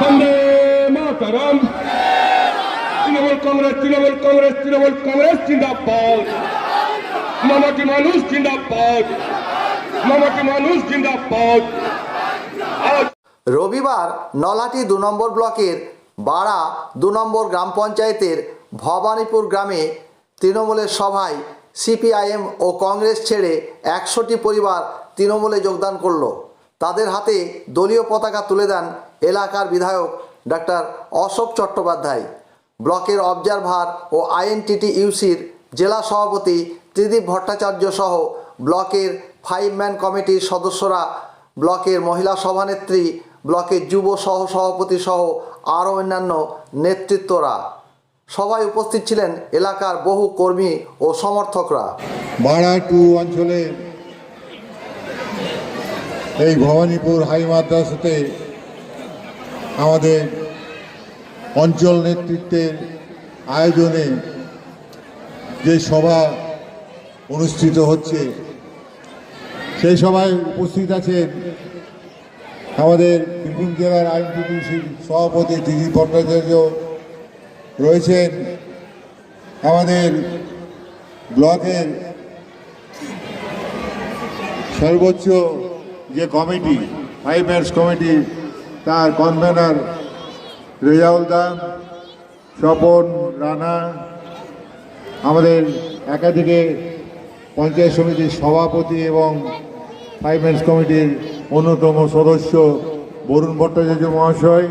বন্দে মাতরম। তৃণমূল কংগ্রেস তৃণমূল কংগ্রেস তৃণমূল কংগ্রেস জিন্দাবাদ। মামাটি মানুষ জিন্দাবাদ। মামাটি মানুষ জিন্দাবাদ। রবিবার নলহাটি ২ নম্বর ব্লকের বাড়া ২ নম্বর গ্রাম পঞ্চায়েতের ভবানীপুর গ্রামে তৃণমূলের সভায় সিপিআইএম ও কংগ্রেস ছেড়ে ১০০টি পরিবার তৃণমূলে যোগদান করল। তাদের হাতে দলীয় পতাকা তুলে দেন এলাকার বিধায়ক ডাক্তার অশোক চট্টোপাধ্যায়। ব্লকের অবজারভার ও আইএনটিটিইউসির জেলা সভাপতি ত্রিদীপ ভট্টাচার্য সহ ব্লকের 5 ম্যান কমিটির সদস্যরা, ব্লকের মহিলা সভানেত্রী, ব্লকের যুব সহসভাপতি সহ আরও অন্যান্য নেতৃত্বরা। সভায় উপস্থিত ছিলেন এলাকার বহু কর্মী ও সমর্থকরা। বাড়া 2 অঞ্চলে এই ভবানীপুর হাই মাদ্রাসাতে আমাদের অঞ্চল নেতৃত্বের আয়োজনে যে সভা অনুষ্ঠিত হচ্ছে, সেই সভায় উপস্থিত আছেন আমাদের বীরভূম জেলার আইনটিটিউসির সভাপতি ত্রিদীপ ভট্টাচার্য, রয়েছেন আমাদের ব্লকের সর্বোচ্চ যে কমিটি 5 ম্যানস কমিটি, তার কনভেনার রেজাউল দাম, স্বপন রানা, আমাদের একাধিকে পঞ্চায়েত সমিতির সভাপতি এবং 5 ম্যানস কমিটির অন্যতম সদস্য বরুণ ভট্টাচার্য মহাশয়,